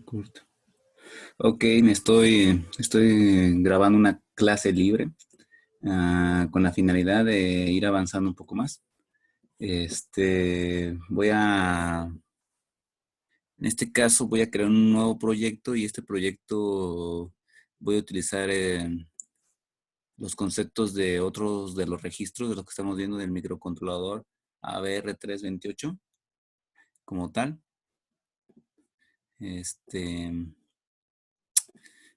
Corto. Ok, estoy grabando una clase libre con la finalidad de ir avanzando un poco más. En este caso voy a crear un nuevo proyecto y este proyecto voy a utilizar los conceptos de otros de los registros de los que estamos viendo del microcontrolador ABR328 como tal. Este,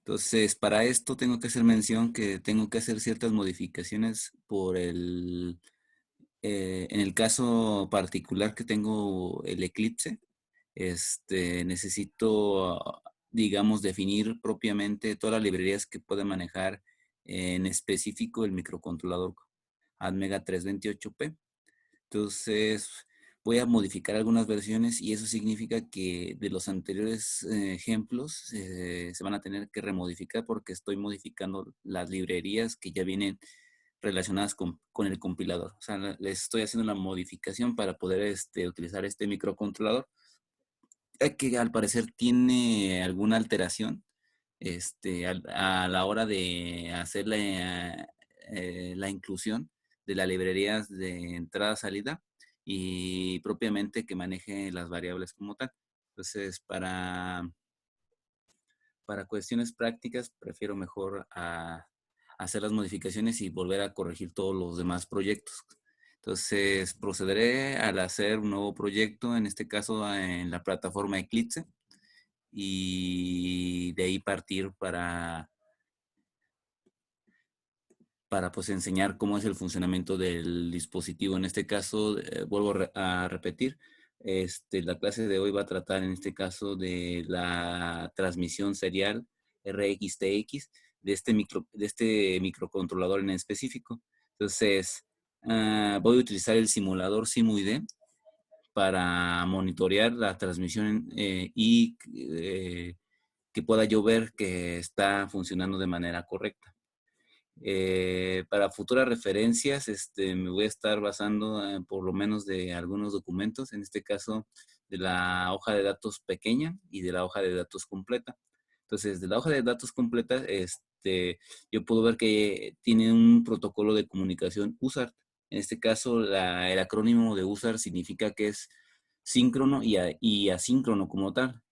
Entonces, para esto tengo que hacer mención que tengo que hacer ciertas modificaciones en el caso particular que tengo el Eclipse. Necesito, digamos, definir propiamente todas las librerías que puede manejar en específico el microcontrolador Atmega 328P. Entonces, voy a modificar algunas versiones y eso significa que de los anteriores ejemplos se van a tener que remodificar porque estoy modificando las librerías que ya vienen relacionadas con el compilador. O sea, les estoy haciendo una modificación para poder utilizar este microcontrolador que al parecer tiene alguna alteración a la hora de hacer la inclusión de las librerías de entrada-salida y propiamente que maneje las variables como tal. Entonces, para cuestiones prácticas, prefiero mejor hacer las modificaciones y volver a corregir todos los demás proyectos. Entonces, procederé al hacer un nuevo proyecto, en este caso en la plataforma Eclipse, y de ahí partir para pues enseñar cómo es el funcionamiento del dispositivo. En este caso, vuelvo a repetir, la clase de hoy va a tratar en este caso de la transmisión serial RxTX de este microcontrolador en específico. Entonces, voy a utilizar el simulador SIMUID para monitorear la transmisión y que pueda yo ver que está funcionando de manera correcta. Para futuras referencias, me voy a estar basando por lo menos de algunos documentos, en este caso de la hoja de datos pequeña y de la hoja de datos completa. Entonces, de la hoja de datos completa, yo puedo ver que tiene un protocolo de comunicación USART. En este caso, el acrónimo de USART significa que es síncrono y asíncrono como tal.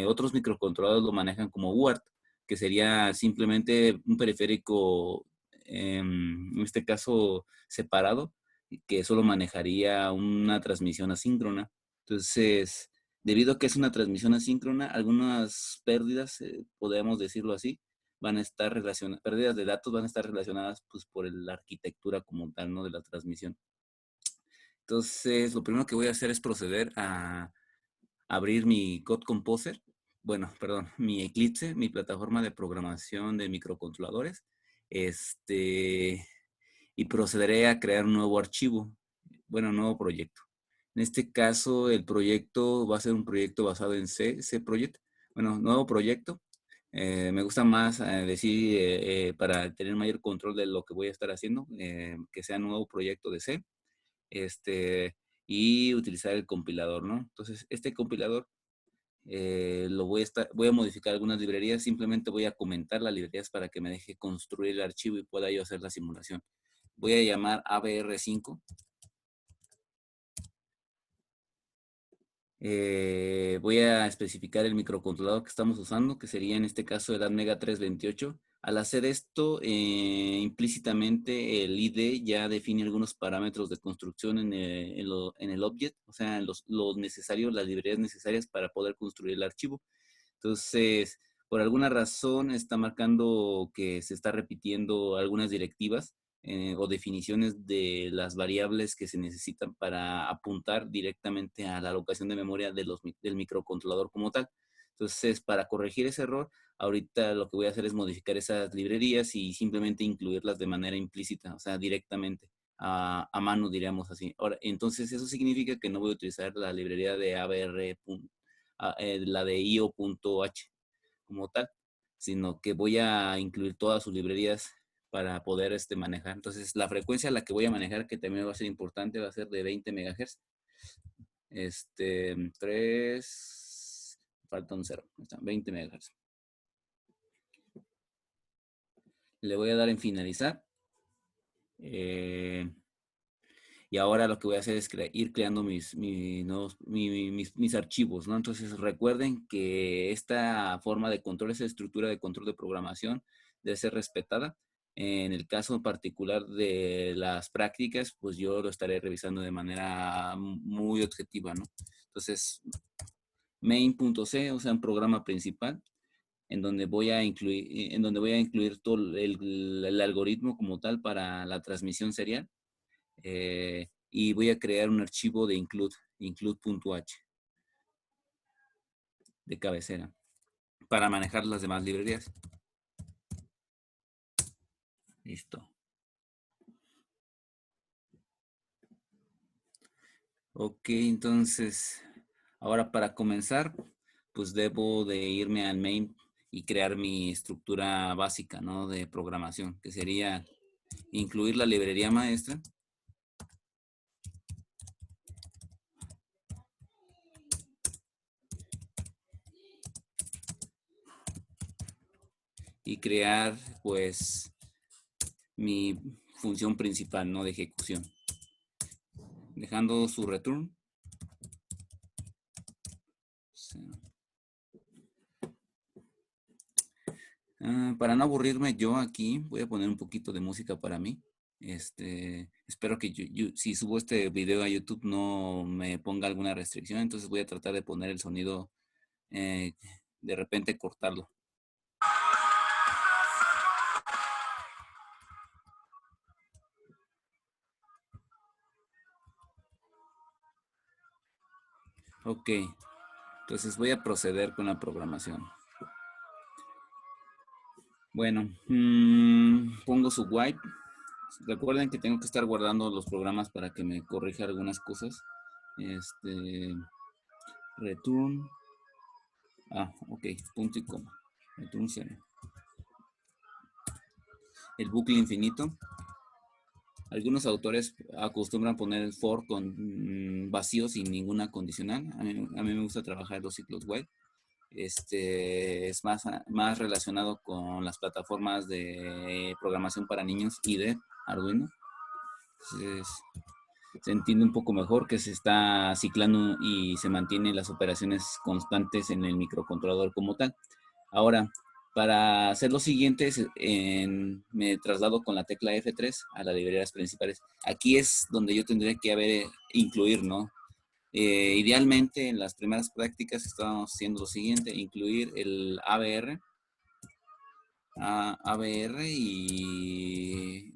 Otros microcontroladores lo manejan como UART, que sería simplemente un periférico, en este caso separado, que solo manejaría una transmisión asíncrona. Entonces, debido a que es una transmisión asíncrona, algunas pérdidas, podemos decirlo así, van a estar relacionadas, pérdidas de datos van a estar relacionadas pues por la arquitectura como tal, ¿no? De la transmisión. Entonces, lo primero que voy a hacer es proceder a abrir mi Code Composer, bueno, perdón, mi Eclipse, mi plataforma de programación de microcontroladores, y procederé a crear un nuevo archivo, bueno, un nuevo proyecto. En este caso, el proyecto va a ser un proyecto basado en C Project, bueno, nuevo proyecto. Me gusta más decir, para tener mayor control de lo que voy a estar haciendo, que sea un nuevo proyecto de C, y utilizar el compilador, ¿no? Entonces, este compilador voy a modificar algunas librerías, simplemente voy a comentar las librerías para que me deje construir el archivo y pueda yo hacer la simulación. Voy a llamar ABR5. Voy a especificar el microcontrolador que estamos usando, que sería en este caso el Atmega 328. Al hacer esto, implícitamente el IDE ya define algunos parámetros de construcción en el object, o sea, los necesarios, las librerías necesarias para poder construir el archivo. Entonces, por alguna razón está marcando que se está repitiendo algunas directivas o definiciones de las variables que se necesitan para apuntar directamente a la alocación de memoria del microcontrolador como tal. Entonces, para corregir ese error, ahorita lo que voy a hacer es modificar esas librerías y simplemente incluirlas de manera implícita, o sea, directamente a mano, diríamos así. Ahora, entonces eso significa que no voy a utilizar la librería de ABR, la de io.h como tal, sino que voy a incluir todas sus librerías para poder manejar. Entonces, la frecuencia a la que voy a manejar, que también va a ser importante, va a ser de 20 MHz. 3, falta un 0, está, 20 MHz. Le voy a dar en finalizar. Y ahora lo que voy a hacer es ir creando mis archivos, ¿no? Entonces recuerden que esta forma de control, esa estructura de control de programación debe ser respetada. En el caso particular de las prácticas, pues yo lo estaré revisando de manera muy objetiva, ¿no? Entonces, main.c, o sea, un programa principal, en donde voy a incluir todo el algoritmo como tal para la transmisión serial. Y voy a crear un archivo de include.h de cabecera para manejar las demás librerías. Listo. Ok, entonces, ahora para comenzar, pues debo de irme al main y crear mi estructura básica, ¿no? De programación, que sería incluir la librería maestra. Y crear, pues, mi función principal, ¿no? De ejecución. Dejando su return. Para no aburrirme yo aquí, voy a poner un poquito de música para mí. Espero que si subo este video a YouTube no me ponga alguna restricción, entonces voy a tratar de poner el sonido, de repente cortarlo. Ok, entonces voy a proceder con la programación. Bueno, pongo su while. Recuerden que tengo que estar guardando los programas para que me corrija algunas cosas. Return. Ok, punto y coma. Return 0. El bucle infinito. Algunos autores acostumbran poner el for con vacío sin ninguna condicional. A mí me gusta trabajar los ciclos while. Es más relacionado con las plataformas de programación para niños y de Arduino. Entonces, se entiende un poco mejor que se está ciclando y se mantienen las operaciones constantes en el microcontrolador como tal. Ahora, para hacer lo siguiente, me traslado con la tecla F3 a las librerías principales. Aquí es donde yo tendría que incluir, ¿no? Idealmente, en las primeras prácticas estábamos haciendo lo siguiente, incluir el ABR, y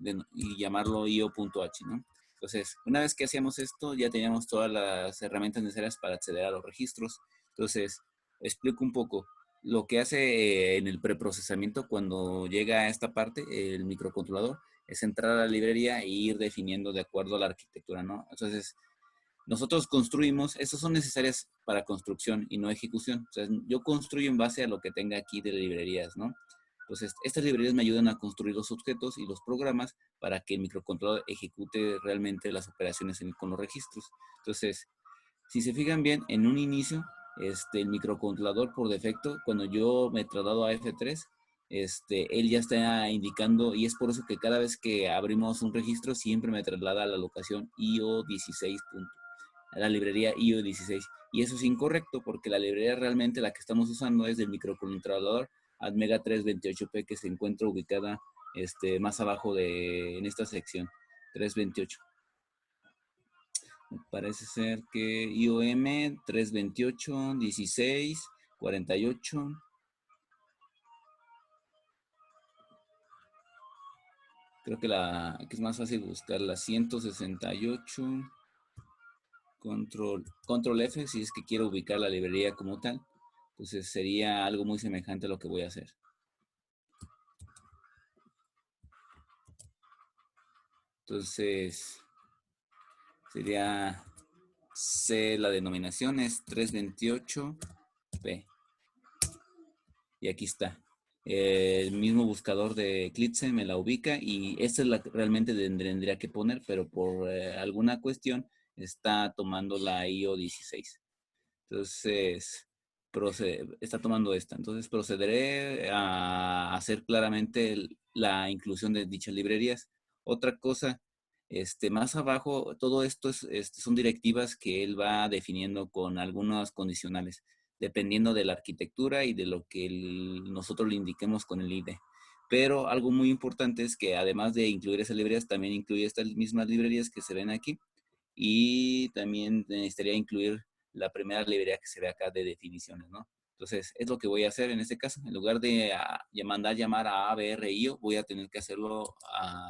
llamarlo io.h, ¿no? Entonces, una vez que hacíamos esto, ya teníamos todas las herramientas necesarias para acceder a los registros. Entonces, explico un poco. Lo que hace en el preprocesamiento cuando llega a esta parte, el microcontrolador, es entrar a la librería e ir definiendo de acuerdo a la arquitectura, ¿no? Entonces, nosotros construimos, estas son necesarias para construcción y no ejecución. O sea, yo construyo en base a lo que tenga aquí de librerías, ¿no? Entonces, estas librerías me ayudan a construir los objetos y los programas para que el microcontrolador ejecute realmente las operaciones con los registros. Entonces, si se fijan bien, en un inicio, el microcontrolador por defecto, cuando yo me traslado a F3, él ya está indicando, y es por eso que cada vez que abrimos un registro, siempre me traslada a la locación IO16. A la librería IO16. Y eso es incorrecto porque la librería realmente la que estamos usando es del microcontrolador Atmega 328P que se encuentra ubicada más abajo en esta sección 328. Me parece ser que IOM 328 16 48. Creo que que es más fácil buscar la 168. Control F si es que quiero ubicar la librería como tal. Entonces sería algo muy semejante a lo que voy a hacer. Entonces sería C, la denominación es 328P. Y aquí está. El mismo buscador de Eclipse me la ubica y esta es la que realmente tendría que poner, pero por alguna cuestión está tomando la IO16. Entonces, está tomando esta. Entonces procederé a hacer claramente la inclusión de dichas librerías. Otra cosa, más abajo, todo esto son directivas que él va definiendo con algunas condicionales, dependiendo de la arquitectura y de lo que nosotros le indiquemos con el IDE. Pero algo muy importante es que además de incluir esas librerías, también incluye estas mismas librerías que se ven aquí y también necesitaría incluir la primera librería que se ve acá de definiciones, ¿no? Entonces, es lo que voy a hacer en este caso. En lugar de mandar llamar a ABRIO, voy a tener que hacerlo,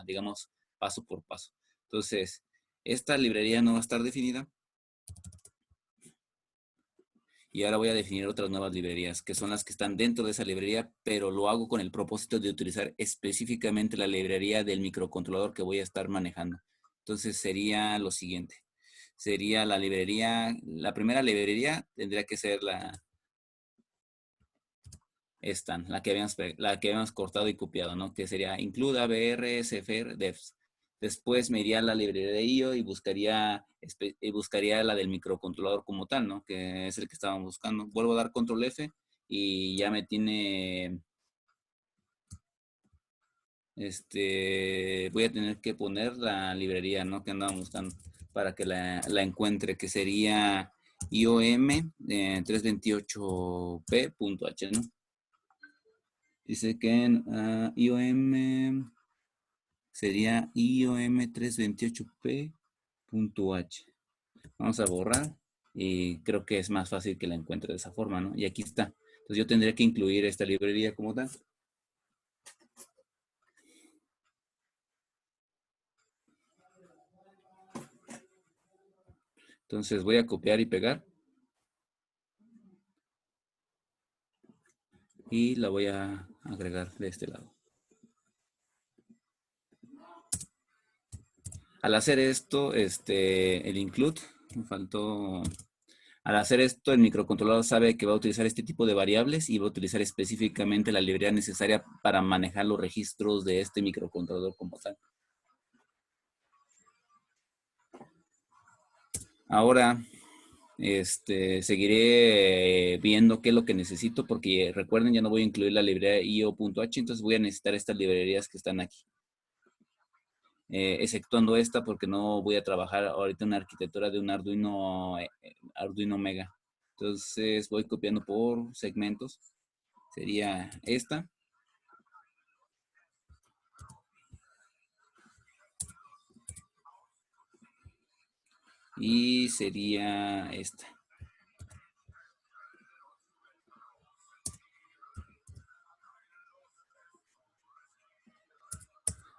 digamos, paso por paso. Entonces, esta librería no va a estar definida. Y ahora voy a definir otras nuevas librerías, que son las que están dentro de esa librería, pero lo hago con el propósito de utilizar específicamente la librería del microcontrolador que voy a estar manejando. Entonces, sería lo siguiente. Sería la librería, la primera librería tendría que ser esta, la que habíamos cortado y copiado, ¿no? Que sería include ABR, SFR, devs. Después me iría a la librería de IO y buscaría la del microcontrolador como tal, ¿no? Que es el que estábamos buscando. Vuelvo a dar control F y ya me tiene, voy a tener que poner la librería, ¿no? Que andábamos buscando para que la encuentre, que sería IOM 328p.h, ¿no? Dice que en IOM sería IOM 328p.h. Vamos a borrar y creo que es más fácil que la encuentre de esa forma, ¿no? Y aquí está. Entonces yo tendría que incluir esta librería como tal. Entonces voy a copiar y pegar. Y la voy a agregar de este lado. Al hacer esto, el include, me faltó. Al hacer esto, el microcontrolador sabe que va a utilizar este tipo de variables y va a utilizar específicamente la librería necesaria para manejar los registros de este microcontrolador como tal. Ahora, seguiré viendo qué es lo que necesito porque recuerden, ya no voy a incluir la librería io.h, entonces voy a necesitar estas librerías que están aquí. Exceptuando esta porque no voy a trabajar ahorita en una arquitectura de un Arduino Mega. Entonces voy copiando por segmentos. Sería esta. Y sería esta.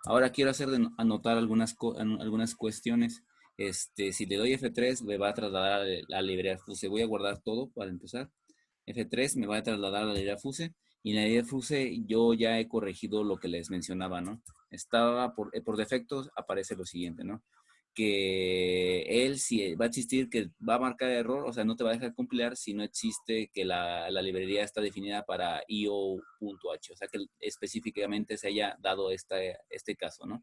Ahora quiero anotar algunas cuestiones. Si le doy F3, me va a trasladar a la librería Fuse. Voy a guardar todo para empezar. F3 me va a trasladar a la librería Fuse. Y en la librería Fuse yo ya he corregido lo que les mencionaba, ¿no? Estaba por defecto, aparece lo siguiente, ¿no? Que él si va a existir, que va a marcar error, o sea, no te va a dejar compilar si no existe que la librería está definida para io.h, o sea, que específicamente se haya dado este caso, ¿no?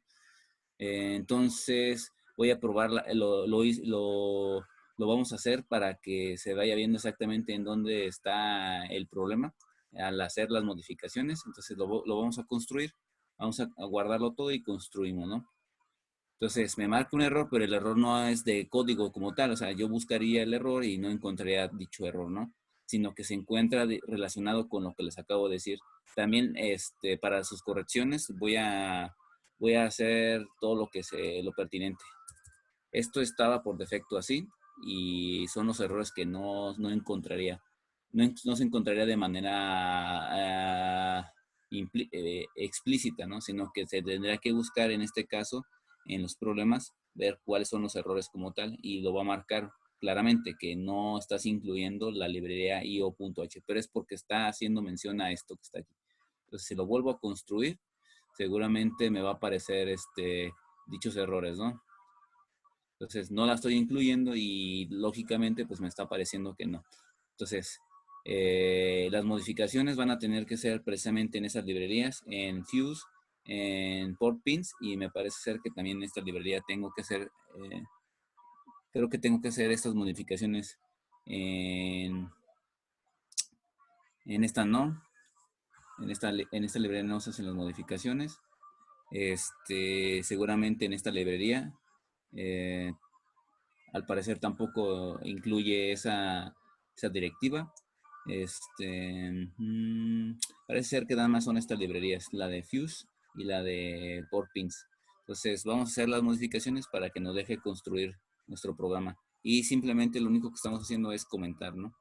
Entonces, voy a probar, lo vamos a hacer para que se vaya viendo exactamente en dónde está el problema al hacer las modificaciones. Entonces, lo vamos a construir, vamos a guardarlo todo y construimos, ¿no? Entonces me marca un error, pero el error no es de código como tal. O sea, yo buscaría el error y no encontraría dicho error, ¿no? Sino que se encuentra relacionado con lo que les acabo de decir. También para sus correcciones voy a hacer todo lo pertinente. Esto estaba por defecto así y son los errores que no encontraría. No se encontraría de manera explícita, ¿no? Sino que se tendría que buscar en este caso, en los problemas, ver cuáles son los errores como tal y lo va a marcar claramente que no estás incluyendo la librería io.h, pero es porque está haciendo mención a esto que está aquí. Entonces, si lo vuelvo a construir, seguramente me va a aparecer dichos errores, ¿no? Entonces no la estoy incluyendo y lógicamente pues me está pareciendo que no. Entonces, las modificaciones van a tener que ser precisamente en esas librerías, en Fuse, en Port Pins, y me parece ser que también en esta librería creo que tengo que hacer estas modificaciones en, En esta no. En esta librería no se hacen las modificaciones. Seguramente en esta librería, eh, al parecer tampoco incluye esa directiva. Parece ser que nada más son estas librerías, la de Fuse y la de Port Pins. Entonces vamos a hacer las modificaciones para que nos deje construir nuestro programa. Y simplemente lo único que estamos haciendo es comentar, ¿no?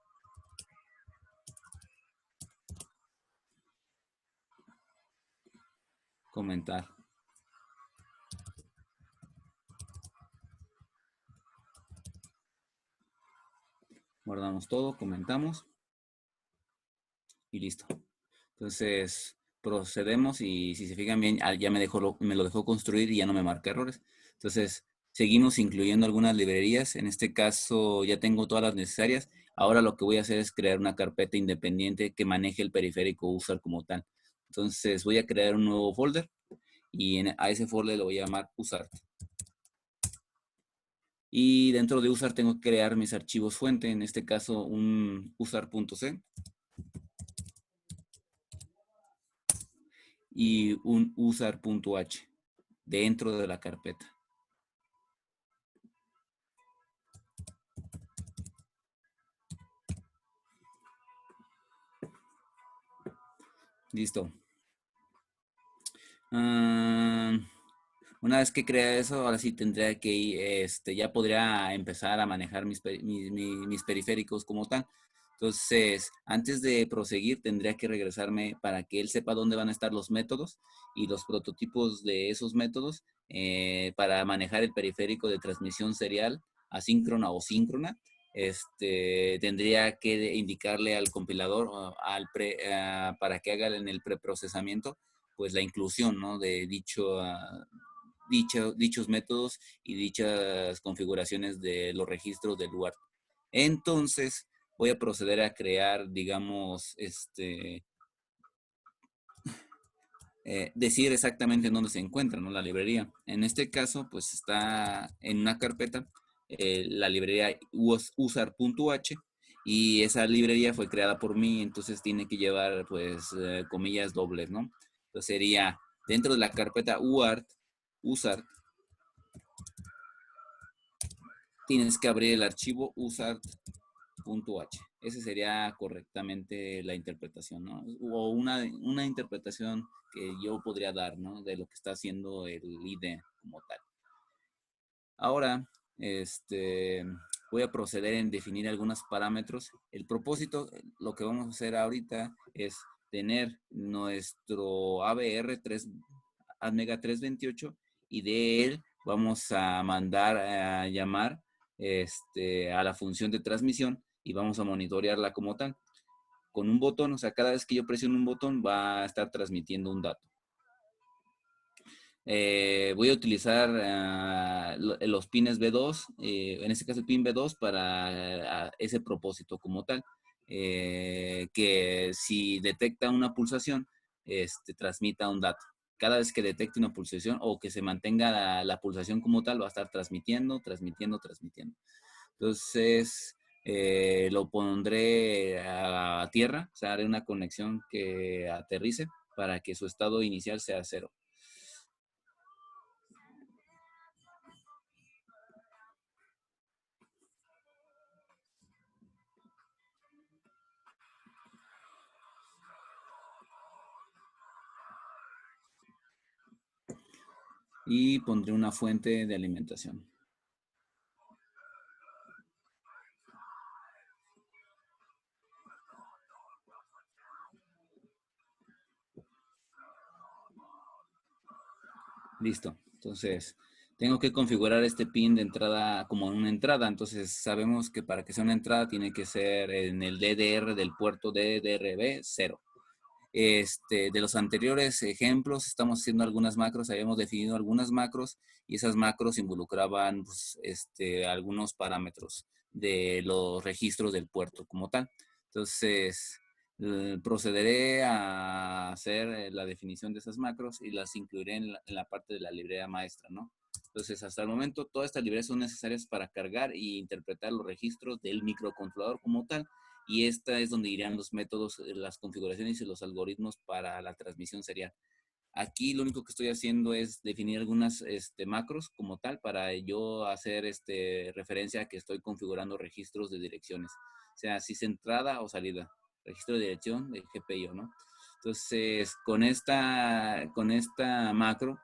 Comentar. Guardamos todo, comentamos y listo. Entonces procedemos y si se fijan bien, ya me lo dejó construir y ya no me marca errores. Entonces seguimos incluyendo algunas librerías. En este caso ya tengo todas las necesarias. Ahora lo que voy a hacer es crear una carpeta independiente que maneje el periférico user como tal. Entonces voy a crear un nuevo folder y a ese folder lo voy a llamar usart. Y dentro de usart tengo que crear mis archivos fuente, en este caso un usart.c y un usar.h dentro de la carpeta. Listo. Una vez que crea eso, ahora sí tendría que ir, ya podría empezar a manejar mis periféricos como tal. Entonces, antes de proseguir, tendría que regresarme para que él sepa dónde van a estar los métodos y los prototipos de esos métodos para manejar el periférico de transmisión serial, asíncrona o síncrona. Tendría que indicarle al compilador para que haga en el preprocesamiento pues la inclusión, ¿no? De dichos métodos y dichas configuraciones de los registros del lugar. Entonces, voy a proceder a crear, digamos, decir exactamente en dónde se encuentra, ¿no? La librería. En este caso, pues está en una carpeta, la librería usar.h, y esa librería fue creada por mí, entonces tiene que llevar, pues, comillas dobles, ¿no? Entonces sería dentro de la carpeta usart, tienes que abrir el archivo usart.h. Esa sería correctamente la interpretación, ¿no? O una interpretación que yo podría dar, ¿no? De lo que está haciendo el IDE como tal. Ahora, voy a proceder en definir algunos parámetros. El propósito, lo que vamos a hacer ahorita es tener nuestro ABR 3, ADMEGA 328, y de él vamos a mandar a llamar a la función de transmisión y vamos a monitorearla como tal. Con un botón, o sea, cada vez que yo presiono un botón va a estar transmitiendo un dato. Voy a utilizar los pines B2, en este caso el pin B2 para ese propósito como tal, que si detecta una pulsación, transmita un dato. Cada vez que detecte una pulsación o que se mantenga la pulsación como tal, va a estar transmitiendo. Entonces, lo pondré a tierra, o sea, haré una conexión que aterrice para que su estado inicial sea 0. Y pondré una fuente de alimentación. Listo. Entonces, tengo que configurar este pin de entrada como una entrada. Entonces, sabemos que para que sea una entrada tiene que ser en el DDR del puerto DDRB 0. De los anteriores ejemplos, estamos haciendo algunas macros, habíamos definido algunas macros y esas macros involucraban pues, algunos parámetros de los registros del puerto como tal. Entonces, procederé a hacer la definición de esas macros y las incluiré en la parte de la librería maestra, ¿no? Entonces, hasta el momento, todas estas librerías son necesarias para cargar e interpretar los registros del microcontrolador como tal. y esta es donde irían los métodos, las configuraciones y los algoritmos para la transmisión serial. Aquí lo único que estoy haciendo es definir algunas macros como tal para yo hacer referencia a que estoy configurando registros de direcciones. O sea, si es entrada o salida, registro de dirección de GPIO, ¿no? Entonces, con esta macro,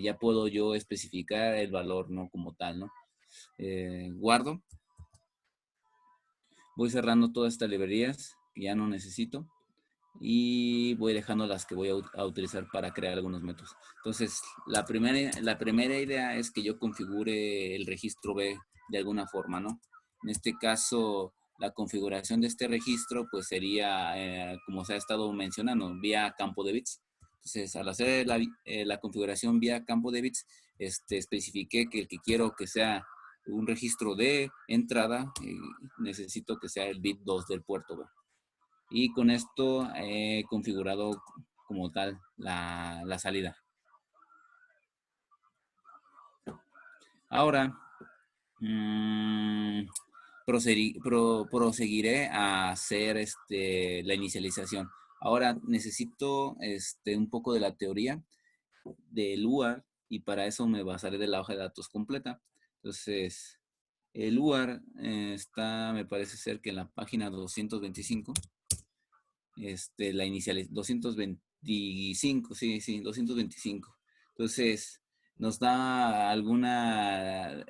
ya puedo yo especificar el valor, ¿no? Como tal, ¿no? Guardo. Voy cerrando todas estas librerías que ya no necesito y voy dejando las que voy a utilizar para crear algunos métodos. Entonces, la primera idea es que yo configure el registro B de alguna forma, ¿no? En este caso, la configuración de este registro, pues sería, como se ha estado mencionando, vía campo de bits. Entonces, al hacer la configuración vía campo de bits, especifiqué que el que quiero que sea un registro de entrada, necesito que sea el bit 2 del puerto B. Y con esto he configurado como tal la salida. Ahora, proseguiré a hacer la inicialización. Ahora necesito un poco de la teoría del UART y para eso me basaré de la hoja de datos completa. Entonces, el UART está, me parece ser que en la página 225. La inicial es 225, sí, 225. Entonces, nos da alguna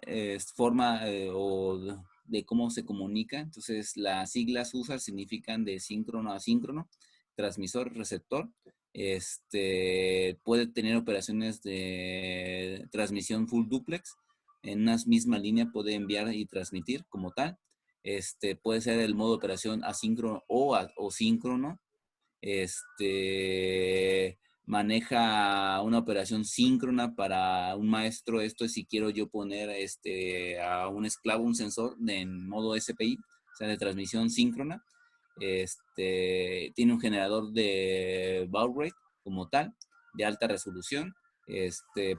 forma o de cómo se comunica. Entonces, las siglas USA significan de síncrono a síncrono, transmisor, receptor. Puede tener operaciones de transmisión full duplex. En una misma línea puede enviar y transmitir como tal. Puede ser el modo de operación asíncrono o síncrono. Maneja una operación síncrona para un maestro. Esto es si quiero yo poner a un esclavo, un sensor en modo SPI, o sea, de transmisión síncrona. Tiene un generador de baud rate como tal, de alta resolución.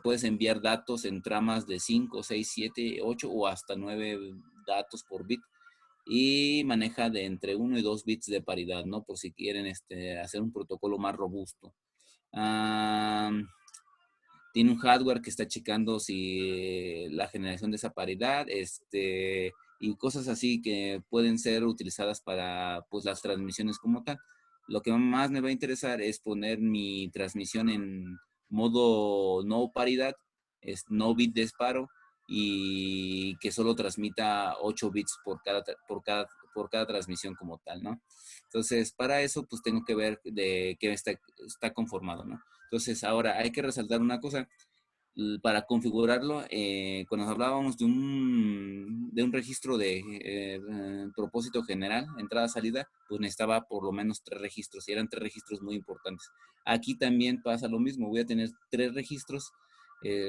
Puedes enviar datos en tramas de 5, 6, 7, 8 o hasta 9 datos por bit y maneja de entre 1 y 2 bits de paridad, ¿no? Por si quieren hacer un protocolo más robusto. Tiene un hardware que está checando si la generación de esa paridad, y cosas así que pueden ser utilizadas para pues las transmisiones como tal. Lo que más me va a interesar es poner mi transmisión en modo no paridad, es no bit de disparo y que solo transmita 8 bits por cada transmisión como tal, ¿no? Entonces, para eso, pues tengo que ver de qué está conformado, ¿no? Entonces, ahora hay que resaltar una cosa. Para configurarlo, cuando hablábamos de un registro de propósito general, entrada-salida, pues necesitaba por lo menos 3 registros, y eran 3 registros muy importantes. Aquí también pasa lo mismo, voy a tener 3 registros.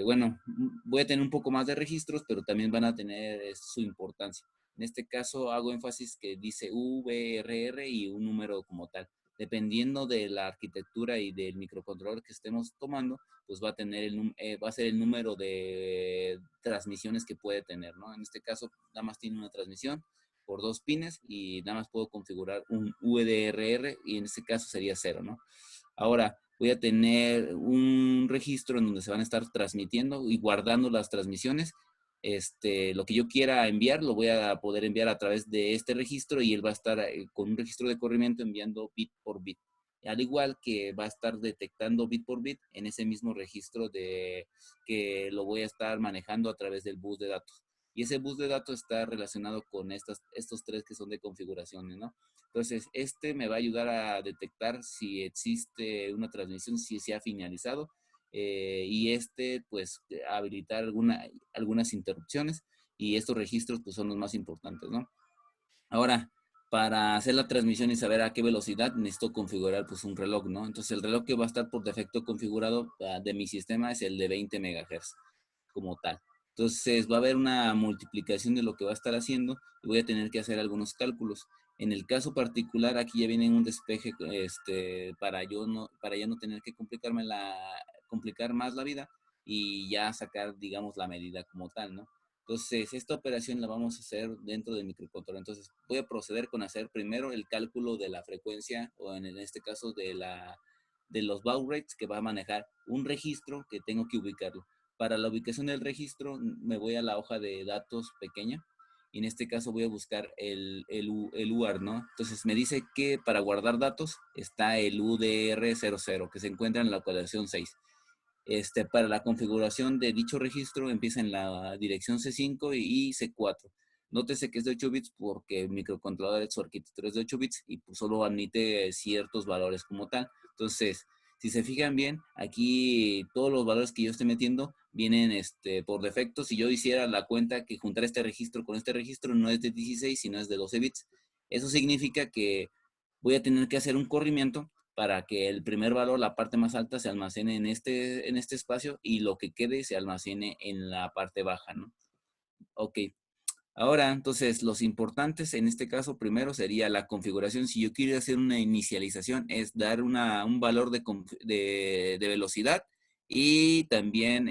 Bueno, voy a tener un poco más de registros, pero también van a tener su importancia. En este caso hago énfasis que dice VRR y un número como tal. Dependiendo de la arquitectura y del microcontrolador que estemos tomando, pues va a ser el número de transmisiones que puede tener, ¿no? En este caso, nada más tiene una transmisión por 2 pines y nada más puedo configurar un VDRR y en este caso sería 0, ¿no? Ahora, voy a tener un registro en donde se van a estar transmitiendo y guardando las transmisiones. Lo que yo quiera enviar, lo voy a poder enviar a través de este registro y él va a estar con un registro de corrimiento enviando bit por bit. Al igual que va a estar detectando bit por bit en ese mismo registro que lo voy a estar manejando a través del bus de datos. Y ese bus de datos está relacionado con estos 3 que son de configuraciones, ¿no? Entonces, me va a ayudar a detectar si existe una transmisión, si se ha finalizado, y pues, habilitar algunas interrupciones, y estos registros, pues, son los más importantes, ¿no? Ahora, para hacer la transmisión y saber a qué velocidad, necesito configurar, pues, un reloj, ¿no? Entonces, el reloj que va a estar por defecto configurado de mi sistema es el de 20 MHz, como tal. Entonces, va a haber una multiplicación de lo que va a estar haciendo y voy a tener que hacer algunos cálculos. En el caso particular, aquí ya viene un despeje, para ya no tener que complicar más la vida y ya sacar, digamos, la medida como tal, ¿no? Entonces, esta operación la vamos a hacer dentro del microcontrolador. Entonces, voy a proceder con hacer primero el cálculo de la frecuencia, o en este caso de los baud rates que va a manejar un registro que tengo que ubicarlo. Para la ubicación del registro, me voy a la hoja de datos pequeña, y en este caso voy a buscar el UART, ¿no? Entonces, me dice que para guardar datos está el UDR00, que se encuentra en la cuadración 6. Para la configuración de dicho registro empieza en la dirección C5 y C4. Nótese que es de 8 bits porque el microcontrolador, su arquitectura es de 8 bits y pues solo admite ciertos valores como tal. Entonces, si se fijan bien, aquí todos los valores que yo esté metiendo vienen por defecto. Si yo hiciera la cuenta que juntar este registro con este registro, no es de 16, sino es de 12 bits. Eso significa que voy a tener que hacer un corrimiento para que el primer valor, la parte más alta, se almacene en este espacio y lo que quede se almacene en la parte baja, ¿no? Ok. Ahora, entonces, los importantes en este caso, primero sería la configuración. Si yo quiero hacer una inicialización, es dar un valor de velocidad y también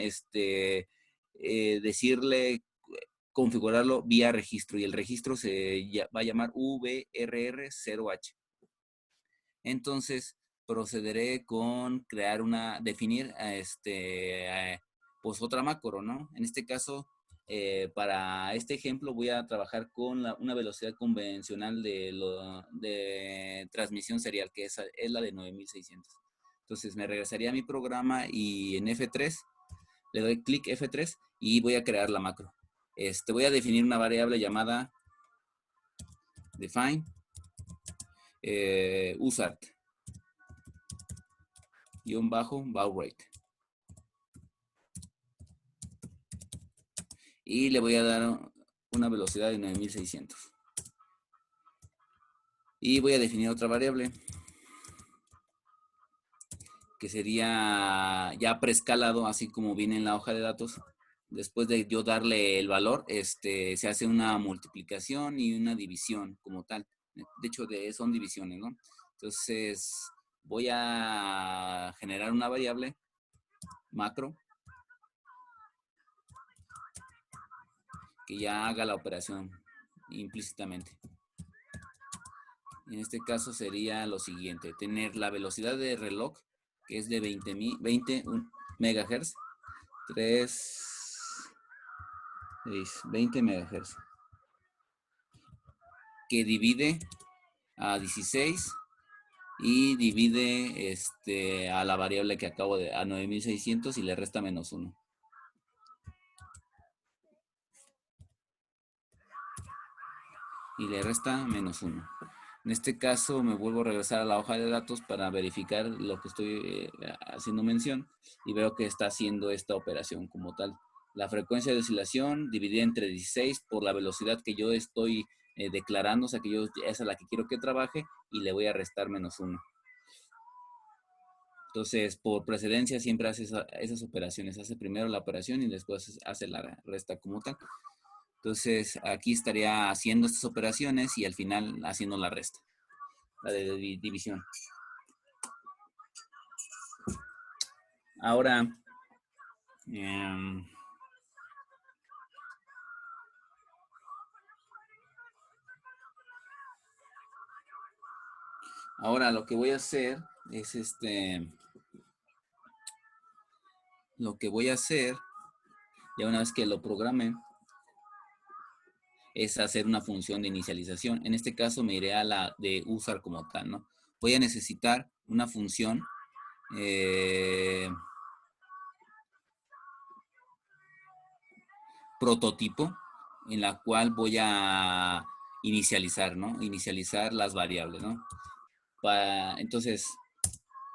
decirle, configurarlo vía registro. Y el registro va a llamar VRR0H. Entonces, procederé con definir pues otra macro, ¿no? En este caso, para este ejemplo voy a trabajar con una velocidad convencional de transmisión serial, que es la de 9600. Entonces, me regresaría a mi programa y en F3, le doy clic F3 y voy a crear la macro. Voy a definir una variable llamada define usart baud rate. Y le voy a dar una velocidad de 9600. Y voy a definir otra variable que sería ya preescalado, así como viene en la hoja de datos. Después de yo darle el valor, se hace una multiplicación y una división como tal. De hecho, son divisiones, ¿no? Entonces, voy a generar una variable macro que ya haga la operación implícitamente. En este caso sería lo siguiente: tener la velocidad de reloj, que es de 20 MHz, 20 MHz, que divide a 16 y divide a la variable que acabo a 9600 y le resta -1. Y le resta -1. En este caso me vuelvo a regresar a la hoja de datos para verificar lo que estoy haciendo mención y veo que está haciendo esta operación como tal. La frecuencia de oscilación dividida entre 16 por la velocidad que yo estoy declarando, o sea que esa es la que quiero que trabaje, y le voy a restar -1. Entonces, por precedencia siempre hace esas operaciones. Hace primero la operación y después hace la resta como tal. Entonces, aquí estaría haciendo estas operaciones y al final haciendo la resta, la de división. Ahora, lo que voy a hacer es ya una vez que lo programé, es hacer una función de inicialización. En este caso me iré a la de usar como tal, ¿no? Voy a necesitar una función prototipo en la cual voy a inicializar, ¿no? Inicializar las variables, ¿no? Entonces,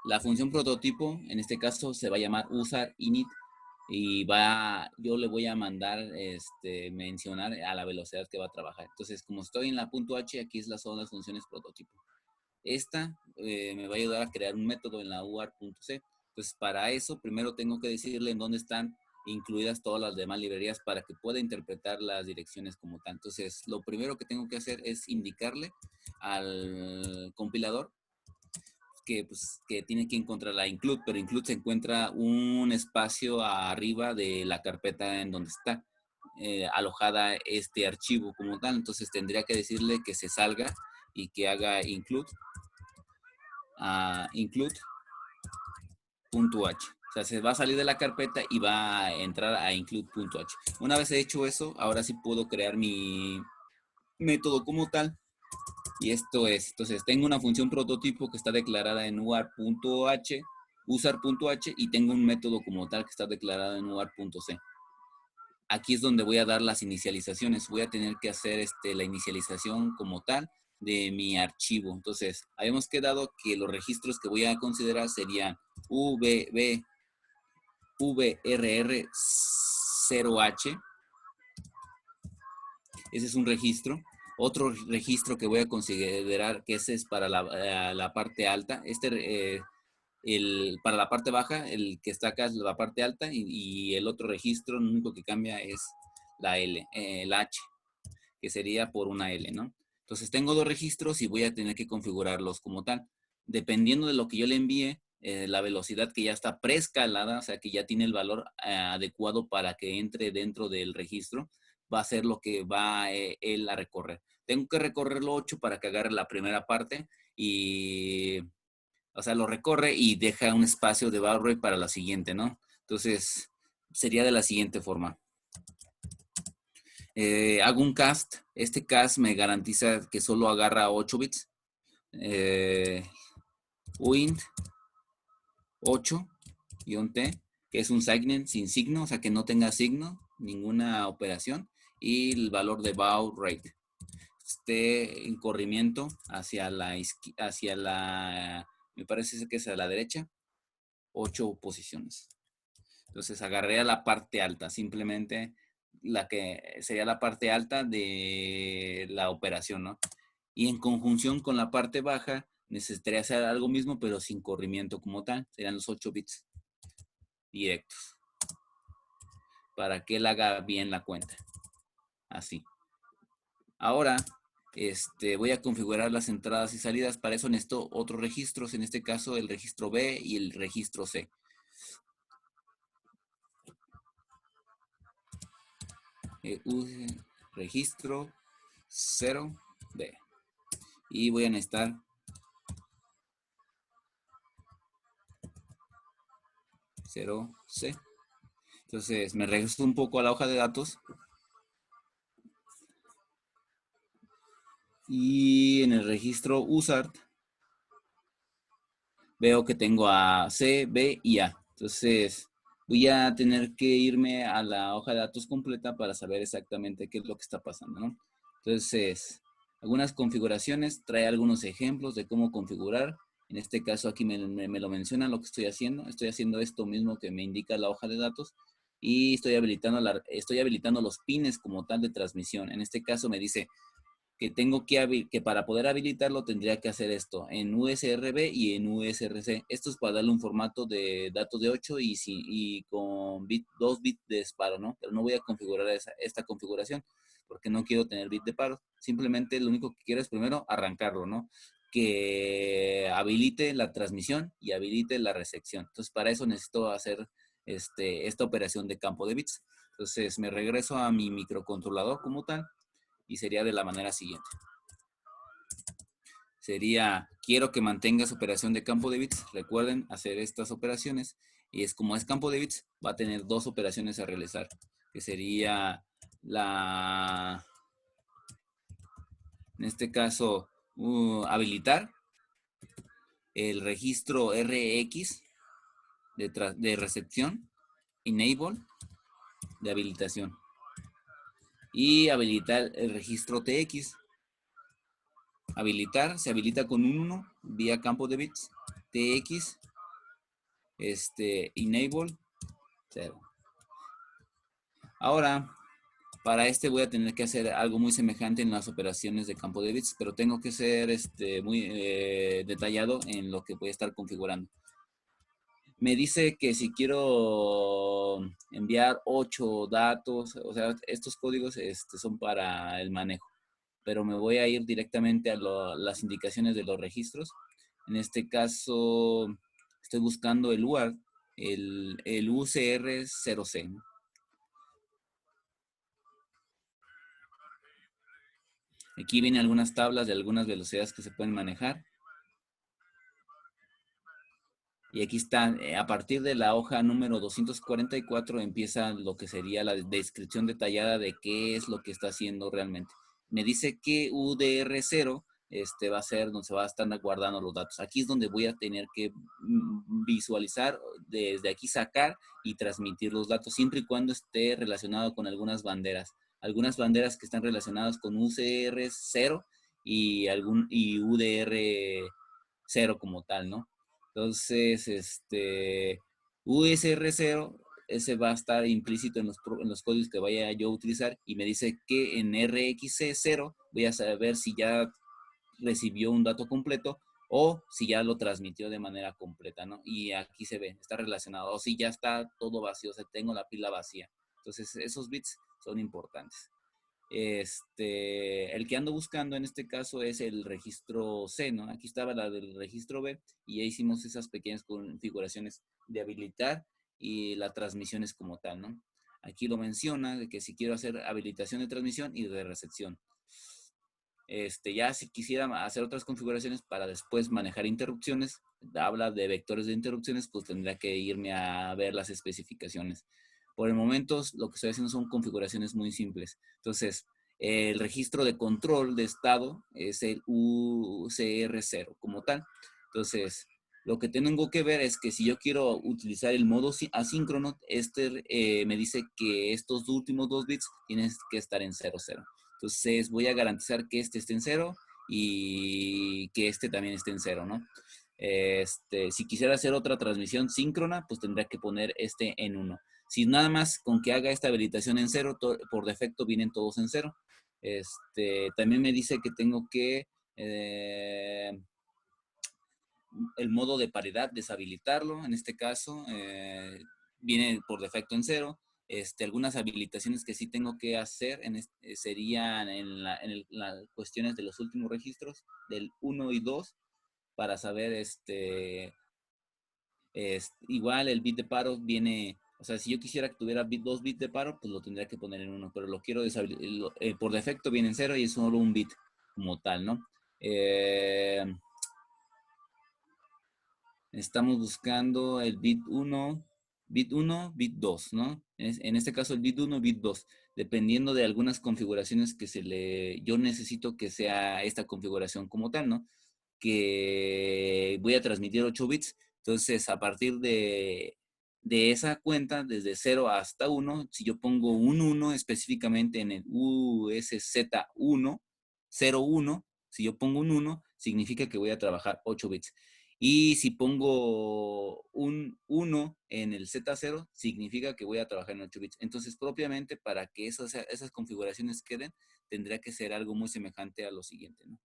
la función prototipo, en este caso, se va a llamar usar init y yo le voy a mandar, mencionar a la velocidad que va a trabajar. Entonces, como estoy en la .h, aquí son las funciones prototipo. Esta me va a ayudar a crear un método en la UART.c. Entonces, para eso, primero tengo que decirle en dónde están incluidas todas las demás librerías para que pueda interpretar las direcciones como tal. Entonces, lo primero que tengo que hacer es indicarle al compilador que tiene que encontrar la include, pero include se encuentra un espacio arriba de la carpeta en donde está. alojada este archivo como tal. Entonces tendría que decirle que se salga y que haga include.h. O sea, se va a salir de la carpeta y va a entrar a include.h. Una vez hecho eso, ahora sí puedo crear mi método como tal. Y esto es, entonces tengo una función prototipo que está declarada en usar.h, y tengo un método como tal que está declarado en usar.c. Aquí es donde voy a dar las inicializaciones. Voy a tener que hacer la inicialización como tal de mi archivo. Entonces, habíamos quedado que los registros que voy a considerar serían vrr0h. Ese es un registro. Otro registro que voy a considerar que ese es para la parte alta. Para la parte baja, el que está acá es la parte alta, y el otro registro, lo único que cambia es la H, que sería por una L, ¿no? Entonces tengo dos registros y voy a tener que configurarlos como tal. Dependiendo de lo que yo le envíe, la velocidad que ya está preescalada, o sea que ya tiene el valor adecuado para que entre dentro del registro, va a ser lo que va él a recorrer. Tengo que recorrerlo 8 para que agarre la primera parte y, o sea, lo recorre y deja un espacio de baud rate para la siguiente, ¿no? Entonces, sería de la siguiente forma. Hago un cast. Este cast me garantiza que solo agarra 8 bits. Uint 8-t, que es un segment sin signo, o sea que no tenga signo, ninguna operación, y el valor de baud rate. En corrimiento hacia la, me parece que es a la derecha, 8 posiciones. Entonces agarré a la parte alta, simplemente la que sería la parte alta de la operación, ¿no? Y en conjunción con la parte baja, necesitaría hacer algo mismo, pero sin corrimiento como tal. Serían los 8 bits directos, para que él haga bien la cuenta. Así. Ahora, voy a configurar las entradas y salidas. Para eso necesito otros registros, en este caso el registro B y el registro C. Registro 0B. Y voy a necesitar 0C. Entonces me regreso un poco a la hoja de datos. Y en el registro USART veo que tengo a C, B y A. Entonces voy a tener que irme a la hoja de datos completa para saber exactamente qué es lo que está pasando, ¿no? Entonces, algunas configuraciones, trae algunos ejemplos de cómo configurar. En este caso aquí me lo menciona lo que estoy haciendo. Estoy haciendo esto mismo que me indica la hoja de datos y estoy habilitando los pines como tal de transmisión. En este caso me dice que tengo que para poder habilitarlo tendría que hacer esto en USRB y en USRC. Esto es para darle un formato de datos de 8 y con 2 bits de disparo, ¿no? Pero no voy a configurar esta configuración porque no quiero tener bit de paro. Simplemente lo único que quiero es primero arrancarlo, ¿no? Que habilite la transmisión y habilite la recepción. Entonces, para eso necesito hacer esta operación de campo de bits. Entonces, me regreso a mi microcontrolador como tal y sería de la manera siguiente. Sería, quiero que mantengas operación de campo de bits. Recuerden hacer estas operaciones. Y es como es campo de bits, va a tener dos operaciones a realizar. Que sería en este caso, habilitar el registro RX de recepción, enable de habilitación. Y habilitar el registro TX. Habilitar, se habilita con un 1 vía campo de bits. TX, enable 0. Ahora, para voy a tener que hacer algo muy semejante en las operaciones de campo de bits, pero tengo que ser muy detallado en lo que voy a estar configurando. Me dice que si quiero enviar 8 datos, o sea, estos códigos son para el manejo, pero me voy a ir directamente a las indicaciones de los registros. En este caso, estoy buscando el UART, el UCR0C. Aquí vienen algunas tablas de algunas velocidades que se pueden manejar. Y aquí está, a partir de la hoja número 244 empieza lo que sería la descripción detallada de qué es lo que está haciendo realmente. Me dice que UDR0 va a ser donde se va a estar guardando los datos. Aquí es donde voy a tener que visualizar, desde aquí sacar y transmitir los datos, siempre y cuando esté relacionado con algunas banderas. Algunas banderas que están relacionadas con UCR0 y UDR0 como tal, ¿no? Entonces, USR0, ese va a estar implícito en los códigos que vaya yo a utilizar y me dice que en RxC0 voy a saber si ya recibió un dato completo o si ya lo transmitió de manera completa, ¿no? Y aquí se ve, está relacionado, o si ya está todo vacío, o sea, tengo la pila vacía. Entonces, esos bits son importantes. El que ando buscando en este caso es el registro C, ¿no? Aquí estaba la del registro B y ya hicimos esas pequeñas configuraciones de habilitar y las transmisiones como tal, ¿no? Aquí lo menciona de que si quiero hacer habilitación de transmisión y de recepción. Ya si quisiera hacer otras configuraciones para después manejar interrupciones, habla de vectores de interrupciones, pues tendría que irme a ver las especificaciones. Por el momento, lo que estoy haciendo son configuraciones muy simples. Entonces, el registro de control de estado es el UCR0 como tal. Entonces, lo que tengo que ver es que si yo quiero utilizar el modo asíncrono, me dice que estos últimos dos bits tienen que estar en 00. Entonces voy a garantizar que este esté en 0 y que este también esté en 0, ¿no? Si quisiera hacer otra transmisión síncrona, pues tendría que poner este en 1. Si nada más con que haga esta habilitación en 0, por defecto vienen todos en 0. También me dice que tengo que el modo de paridad deshabilitarlo. En este caso, viene por defecto en 0. Algunas habilitaciones que sí tengo que hacer serían en las cuestiones de los últimos registros, del 1 y 2, para saber, igual el bit de paro viene, o sea, si yo quisiera que tuviera 2 bits de paro, pues lo tendría que poner en 1, pero lo quiero deshabilitar, por defecto viene en 0 y es solo un bit como tal, ¿no? Estamos buscando el bit 1, bit 2, ¿no? En este caso el bit 1, bit 2, dependiendo de algunas configuraciones que yo necesito que sea esta configuración como tal, ¿no? Que voy a transmitir 8 bits, entonces a partir de esa cuenta, desde 0 hasta 1, si yo pongo un 1 específicamente en el USZ1, 01, si yo pongo un 1, significa que voy a trabajar 8 bits. Y si pongo un 1 en el Z0, significa que voy a trabajar en 8 bits. Entonces, propiamente, para que esas configuraciones queden, tendría que ser algo muy semejante a lo siguiente, ¿no?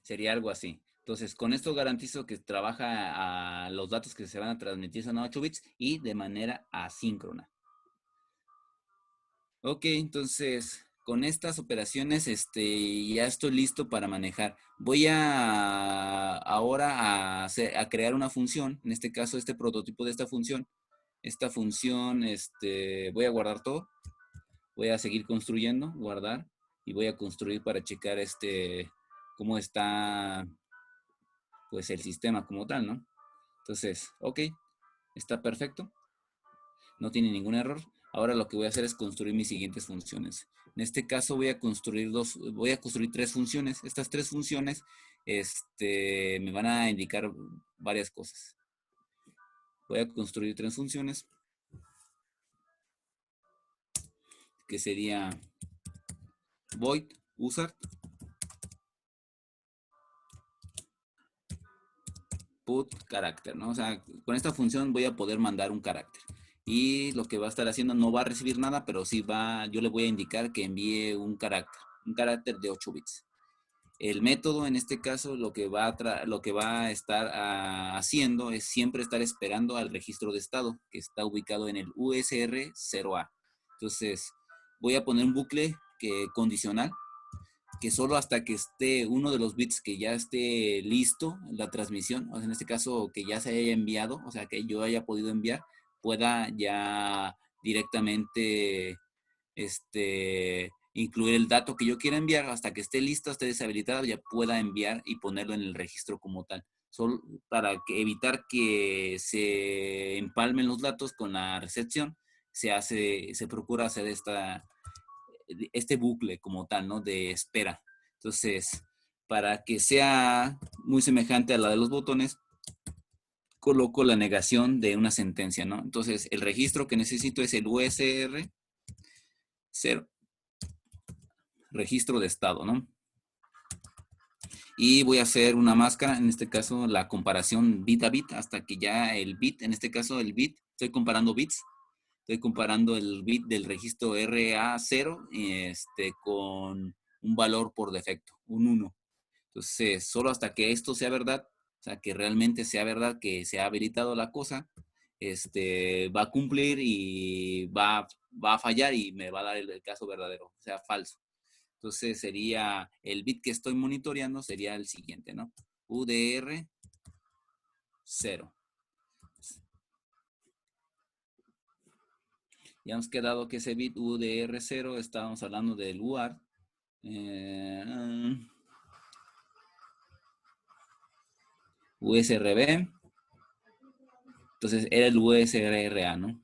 Sería algo así. Entonces, con esto garantizo que trabaja a los datos que se van a transmitir son a 8 bits y de manera asíncrona. Ok, entonces con estas operaciones ya estoy listo para manejar. Voy ahora a crear una función, en este caso este prototipo de esta función. Esta función, voy a guardar todo, voy a seguir construyendo, guardar y voy a construir para checar cómo está pues el sistema como tal, ¿no? Entonces, ok, está perfecto. No tiene ningún error. Ahora lo que voy a hacer es construir mis siguientes funciones. En este caso voy a construir tres funciones. Estas tres funciones me van a indicar varias cosas. Voy a construir tres funciones que sería void user put carácter, ¿no? O sea, con esta función voy a poder mandar un carácter. Y lo que va a estar haciendo no va a recibir nada, pero sí yo le voy a indicar que envíe un carácter de 8 bits. El método, en este caso, lo que va a estar haciendo es siempre estar esperando al registro de estado, que está ubicado en el USR0A. Entonces, voy a poner un bucle condicional que solo hasta que esté uno de los bits que ya esté listo, la transmisión, o sea, en este caso que ya se haya enviado, o sea, que yo haya podido enviar, pueda ya directamente incluir el dato que yo quiera enviar hasta que esté listo, esté deshabilitado, ya pueda enviar y ponerlo en el registro como tal. Solo para evitar que se empalmen los datos con la recepción, se procura hacer este bucle como tal, ¿no? De espera. Entonces, para que sea muy semejante a la de los botones, coloco la negación de una sentencia, ¿no? Entonces, el registro que necesito es el USR 0, registro de estado, ¿no? Y voy a hacer una máscara, en este caso la comparación bit a bit, hasta que ya el bit, en este caso el bit, estoy comparando bits, estoy comparando el bit del registro RA0 con un valor por defecto, un 1. Entonces, solo hasta que esto sea verdad, o sea, que realmente sea verdad que se ha habilitado la cosa, va a cumplir y va a fallar y me va a dar el caso verdadero, o sea, falso. Entonces sería el bit que estoy monitoreando sería el siguiente, ¿no? UDR 0. Ya hemos quedado que ese bit UDR 0, estábamos hablando del UART. USRB. Entonces era el USRA, ¿no?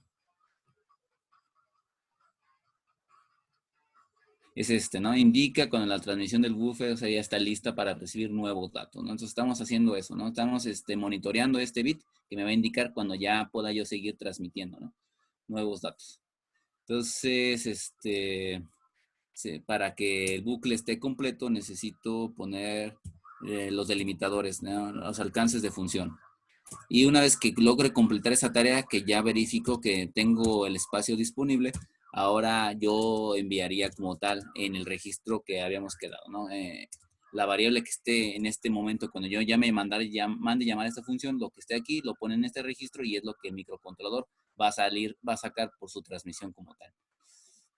Es ¿no? Indica cuando la transmisión del buffer, o sea, ya está lista para recibir nuevos datos, ¿no? Entonces estamos haciendo eso, ¿no? Estamos monitoreando este bit que me va a indicar cuando ya pueda yo seguir transmitiendo, ¿no? Nuevos datos. Entonces, para que el bucle esté completo, necesito poner los delimitadores, ¿no? Los alcances de función. Y una vez que logre completar esa tarea, que ya verifico que tengo el espacio disponible, ahora yo enviaría como tal en el registro que habíamos quedado, ¿no? La variable que esté en este momento, cuando yo mande llamar a esta función, lo que esté aquí, lo pone en este registro y es lo que el microcontrolador va a sacar por su transmisión como tal.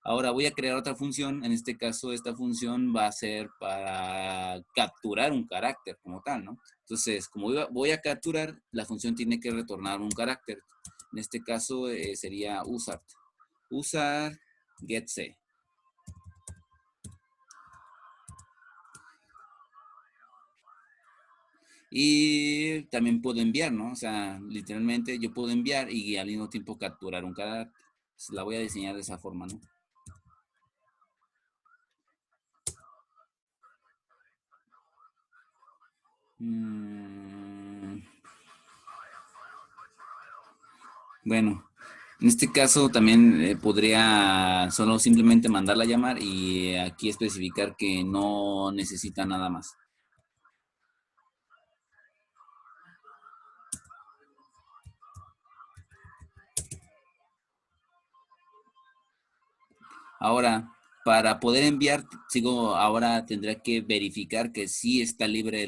Ahora voy a crear otra función. En este caso, esta función va a ser para capturar un carácter como tal, ¿no? Entonces, como voy a capturar, la función tiene que retornar un carácter. En este caso sería usart. Usar getC. Y también puedo enviar, ¿no? O sea, literalmente yo puedo enviar y al mismo tiempo capturar un carácter. La voy a diseñar de esa forma, ¿no? Bueno, en este caso también podría solo simplemente mandarla a llamar y aquí especificar que no necesita nada más. Ahora, para poder enviar, ahora tendré que verificar que sí está libre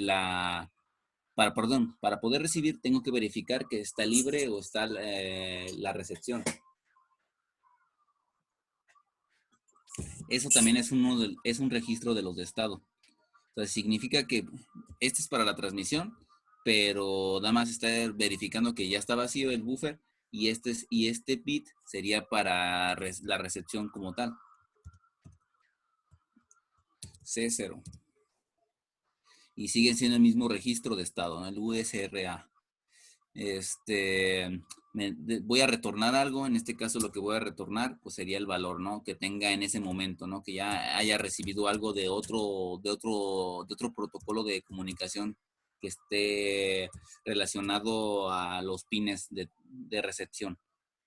para poder recibir tengo que verificar que está libre o está la recepción. Eso también es un registro de los de estado. Entonces significa que este es para la transmisión, pero nada más está verificando que ya está vacío el buffer y este bit sería para la recepción como tal. C0. Y siguen siendo el mismo registro de estado, ¿no? El USRA. Voy a retornar algo, en este caso lo que voy a retornar pues sería el valor, ¿no? Que tenga en ese momento, ¿no? Que ya haya recibido algo de otro protocolo de comunicación que esté relacionado a los pines de recepción.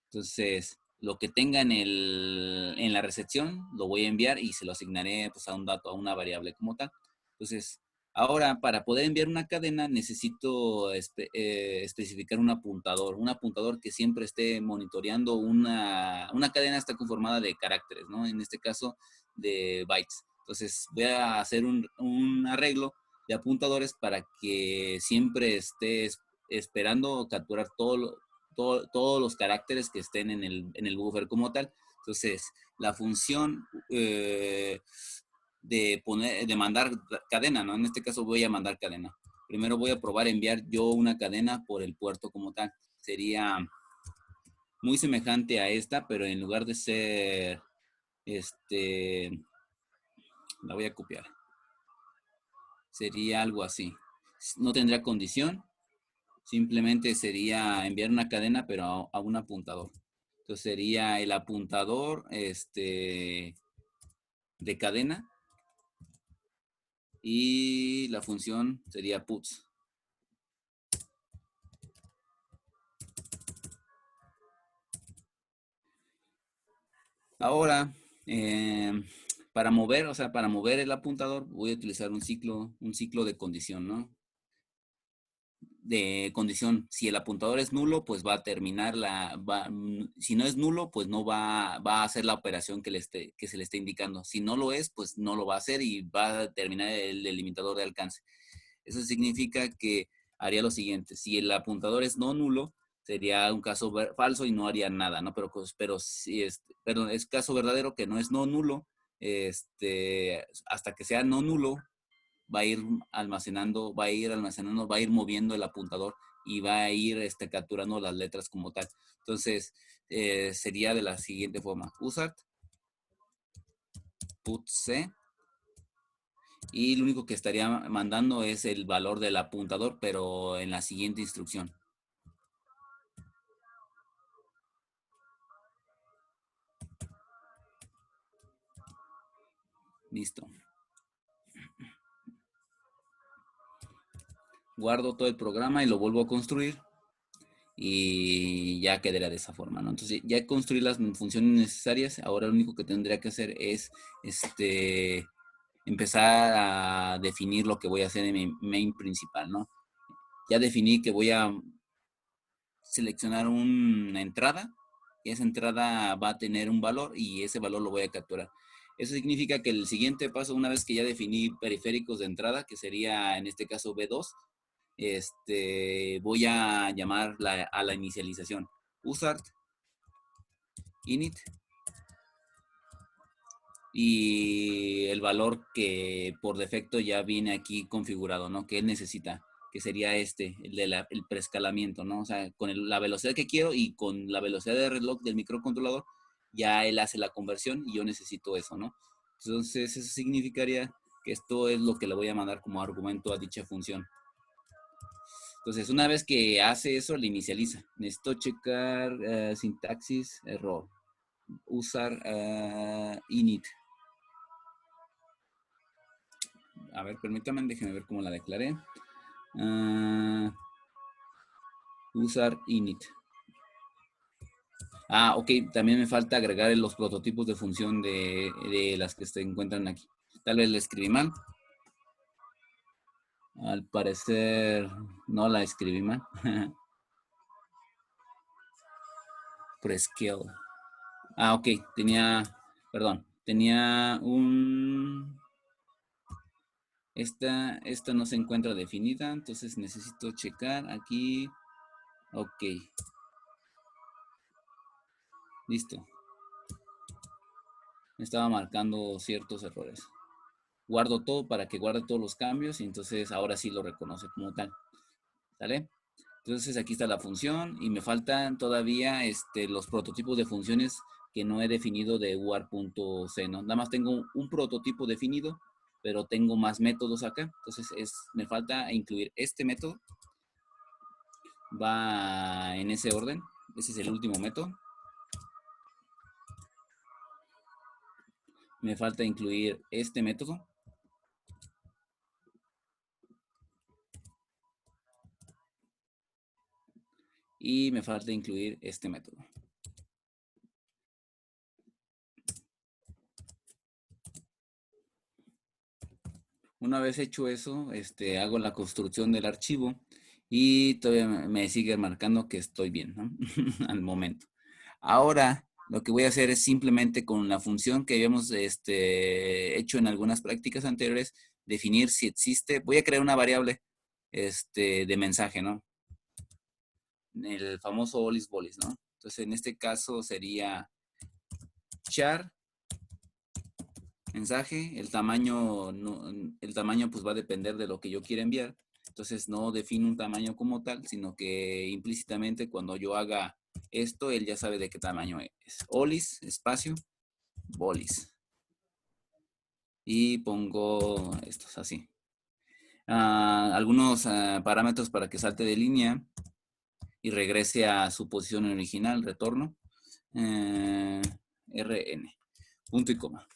Entonces, lo que tenga en la recepción lo voy a enviar y se lo asignaré pues a un dato, a una variable como tal. Entonces, ahora, para poder enviar una cadena, necesito especificar un apuntador que siempre esté monitoreando una cadena está conformada de caracteres, ¿no? En este caso, de bytes. Entonces, voy a hacer un arreglo de apuntadores para que siempre esté esperando capturar todos los caracteres que estén en el buffer como tal. Entonces, la función de mandar cadena, ¿no? En este caso voy a mandar cadena. Primero voy a probar enviar yo una cadena por el puerto como tal. Sería muy semejante a esta, pero en lugar de ser, la voy a copiar. Sería algo así. No tendría condición, simplemente sería enviar una cadena, pero a un apuntador. Entonces sería el apuntador, de cadena, y la función sería puts. Ahora, para mover, o sea, para mover el apuntador voy a utilizar un ciclo de condición, ¿no? De condición, si el apuntador es nulo, pues va a terminar si no es nulo, pues no va a hacer la operación que se le esté indicando. Si no lo es, pues no lo va a hacer y va a terminar el delimitador de alcance. Eso significa que haría lo siguiente: si el apuntador es no nulo, sería un caso falso y no haría nada, ¿no? Pero si es caso verdadero, que no es no nulo, hasta que sea no nulo, va a ir almacenando, va a ir moviendo el apuntador y va a ir capturando las letras como tal. Entonces, sería de la siguiente forma: usart putc, y lo único que estaría mandando es el valor del apuntador, pero en la siguiente instrucción. Listo. Guardo todo el programa y lo vuelvo a construir y ya quedaría de esa forma, ¿no? Entonces ya construí las funciones necesarias. Ahora lo único que tendría que hacer es empezar a definir lo que voy a hacer en mi main principal, ¿no? Ya definí que voy a seleccionar una entrada, y esa entrada va a tener un valor y ese valor lo voy a capturar. Eso significa que el siguiente paso, una vez que ya definí periféricos de entrada, que sería en este caso B2, voy a llamar a la inicialización. Usart init, y el valor que por defecto ya viene aquí configurado, ¿no? Que él necesita, que sería el el preescalamiento, ¿no? O sea, con la velocidad que quiero y con la velocidad de reloj del microcontrolador, ya él hace la conversión y yo necesito eso, ¿no? Entonces, eso significaría que esto es lo que le voy a mandar como argumento a dicha función. Entonces, una vez que hace eso, le inicializa. Necesito checar sintaxis, error. Usar init. A ver, permítame, déjenme ver cómo la declaré. Usar init. Ok, también me falta agregar los prototipos de función de las que se encuentran aquí. Tal vez la escribí mal. Al parecer no la escribí mal. Prescale. Ok, tenía esta no se encuentra definida, entonces necesito checar aquí. Ok. Listo. Me estaba marcando ciertos errores. Guardo todo para que guarde todos los cambios y entonces ahora sí lo reconoce como tal. ¿Sale? Entonces aquí está la función y me faltan todavía los prototipos de funciones que no he definido de uar.c, ¿no? Nada más tengo un prototipo definido, pero tengo más métodos acá. Entonces me falta incluir este método. Va en ese orden. Ese es el último método. Me falta incluir este método. Y me falta incluir este método. Una vez hecho eso, hago la construcción del archivo y todavía me sigue marcando que estoy bien, ¿no? Al momento. Ahora, lo que voy a hacer es simplemente con la función que habíamos hecho en algunas prácticas anteriores, definir si existe. Voy a crear una variable de mensaje, ¿no? El famoso olis bolis, ¿no? Entonces, en este caso sería char mensaje, el tamaño, el tamaño pues va a depender de lo que yo quiera enviar. Entonces no defino un tamaño como tal, sino que implícitamente cuando yo haga esto, él ya sabe de qué tamaño es. Olis, espacio, bolis. Y pongo estos así. Algunos parámetros para que salte de línea y regrese a su posición original, retorno. RN, punto y coma.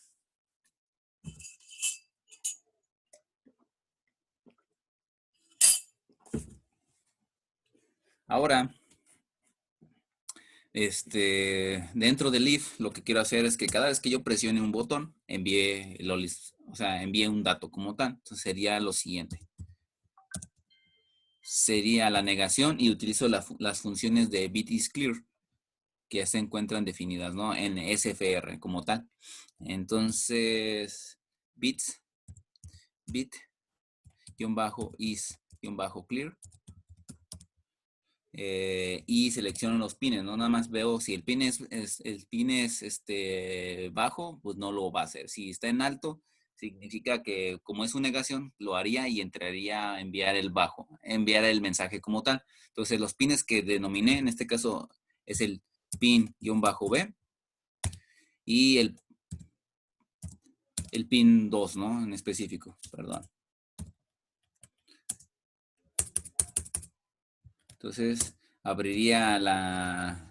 Ahora, dentro del if, lo que quiero hacer es que cada vez que yo presione un botón, envíe el OLIS, o sea, envíe un dato como tal. Entonces sería lo siguiente. Sería la negación y utilizo las funciones de bit is clear, que ya se encuentran definidas, ¿no? En SFR como tal. Entonces, bit, is-clear. Y selecciono los pines, ¿no? Nada más veo si el pin es bajo, pues no lo va a hacer. Si está en alto, significa que como es una negación, lo haría y entraría a enviar el bajo, enviar el mensaje como tal. Entonces los pines que denominé, en este caso es el pin-B y el pin 2, ¿no? En específico, perdón. Entonces, abriría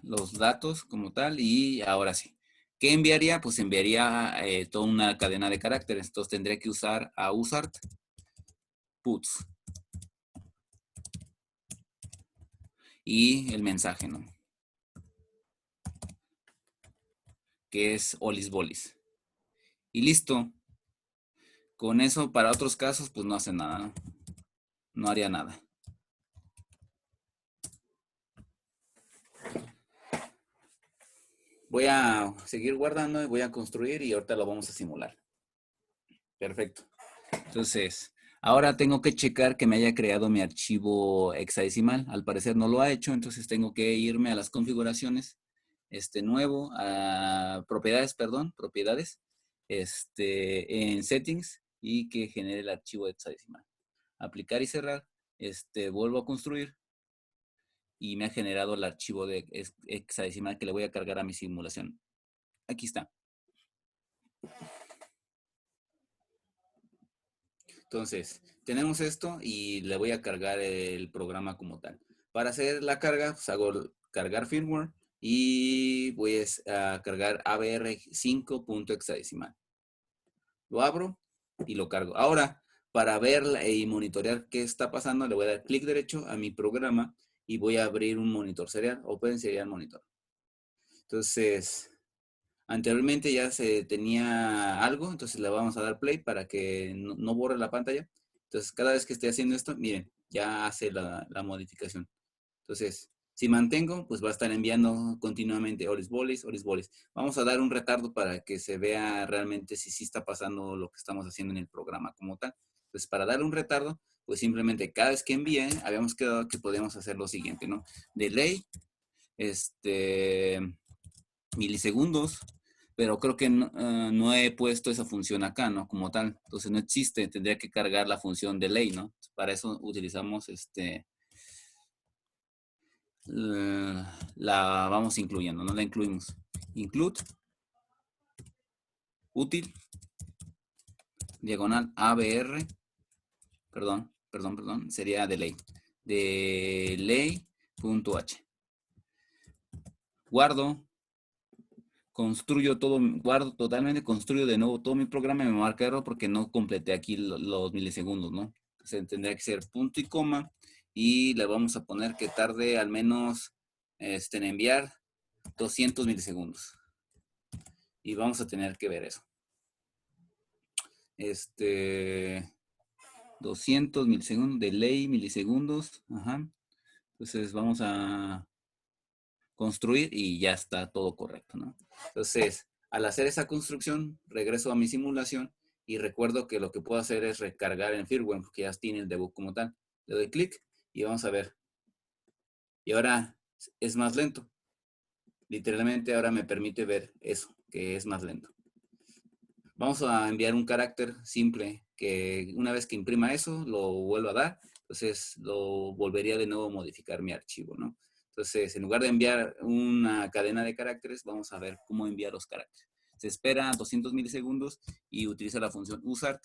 los datos como tal y ahora sí. ¿Qué enviaría? Pues enviaría toda una cadena de caracteres. Entonces tendría que usar a usart puts y el mensaje, ¿no? Que es olis bolis. Y listo. Con eso, para otros casos, pues no hace nada, ¿no? No haría nada. Voy a seguir guardando y voy a construir y ahorita lo vamos a simular. Perfecto. Entonces, ahora tengo que checar que me haya creado mi archivo hexadecimal. Al parecer no lo ha hecho, entonces tengo que irme a las configuraciones, nuevo, a propiedades, en settings y que genere el archivo hexadecimal. Aplicar y cerrar, vuelvo a construir y me ha generado el archivo de hexadecimal que le voy a cargar a mi simulación. Aquí está. Entonces, tenemos esto y le voy a cargar el programa como tal. Para hacer la carga, pues hago cargar firmware y voy a cargar ABR5.hexadecimal. Lo abro y lo cargo. Ahora, para ver y monitorear qué está pasando, le voy a dar clic derecho a mi programa y voy a abrir un monitor serial, Open Serial Monitor. Entonces, anteriormente ya se tenía algo, entonces le vamos a dar play para que no borre la pantalla. Entonces, cada vez que esté haciendo esto, miren, ya hace la modificación. Entonces, si mantengo, pues va a estar enviando continuamente olis bolis, olis bolis. Vamos a dar un retardo para que se vea realmente si sí está pasando lo que estamos haciendo en el programa como tal. Entonces, para dar un retardo, pues simplemente cada vez que envíe, habíamos quedado que podemos hacer lo siguiente, ¿no? Delay, milisegundos, pero creo que no he puesto esa función acá, ¿no? Como tal. Entonces no existe, tendría que cargar la función delay, ¿no? Para eso utilizamos la vamos incluyendo, no la incluimos. Include, útil, diagonal ABR, perdón, sería delay. Delay.h. Guardo, construyo de nuevo todo mi programa y me marca error porque no completé aquí los milisegundos, ¿no? Entonces tendría que ser punto y coma y le vamos a poner que tarde al menos en enviar 200 milisegundos. Y vamos a tener que ver eso. 200 milisegundos, delay, milisegundos, ajá. Entonces vamos a construir y ya está todo correcto, ¿no? Entonces, al hacer esa construcción, regreso a mi simulación y recuerdo que lo que puedo hacer es recargar el firmware porque ya tiene el debug como tal. Le doy clic y vamos a ver. Y ahora es más lento. Literalmente ahora me permite ver eso, que es más lento. Vamos a enviar un carácter simple que una vez que imprima eso, lo vuelva a dar. Entonces, lo volvería de nuevo a modificar mi archivo, ¿no? Entonces, en lugar de enviar una cadena de caracteres, vamos a ver cómo enviar los caracteres. Se espera 200 milisegundos y utiliza la función usart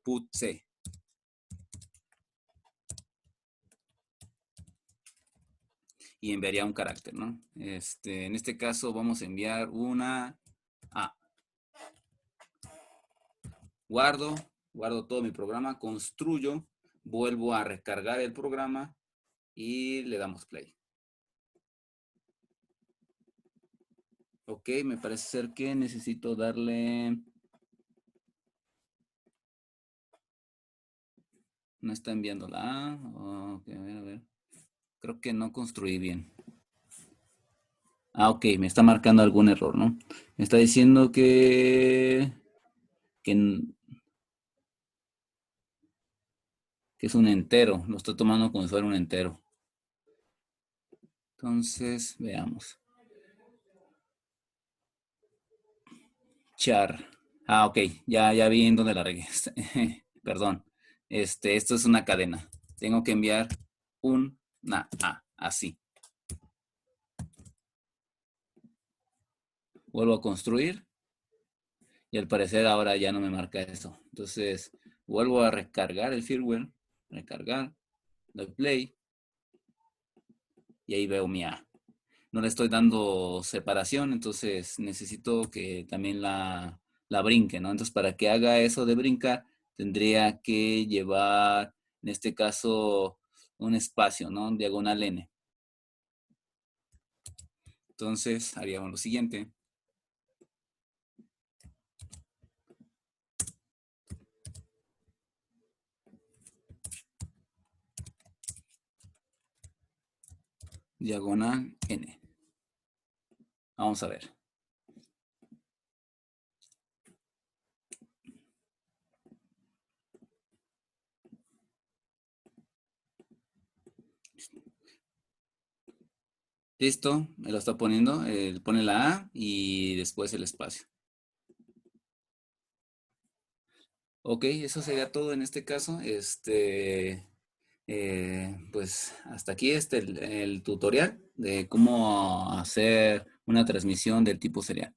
putc. Y enviaría un carácter, ¿no? En este caso vamos a enviar una A. Guardo todo mi programa, construyo, vuelvo a recargar el programa y le damos play. Ok, me parece ser que necesito darle... No está enviando la A. Ok, a ver. Creo que no construí bien. Ah, ok, me está marcando algún error, ¿no? Me está diciendo que es un entero. Lo estoy tomando como si fuera un entero. Entonces, veamos. Char. Ah, ok, ya vi en dónde la regué. Perdón. Esto es una cadena. Tengo que enviar una A, así. Vuelvo a construir y al parecer ahora ya no me marca eso. Entonces, vuelvo a recargar el firmware, recargar, doy play y ahí veo mi A. No le estoy dando separación, entonces necesito que también la brinque, ¿no? Entonces, para que haga eso de brincar, tendría que llevar, en este caso, un espacio, ¿no? Diagonal N. Entonces, haríamos lo siguiente. Diagonal N. Vamos a ver. Listo, me lo está poniendo. Pone la A y después el espacio. Ok, eso sería todo en este caso. Pues hasta aquí el tutorial de cómo hacer una transmisión del tipo serial.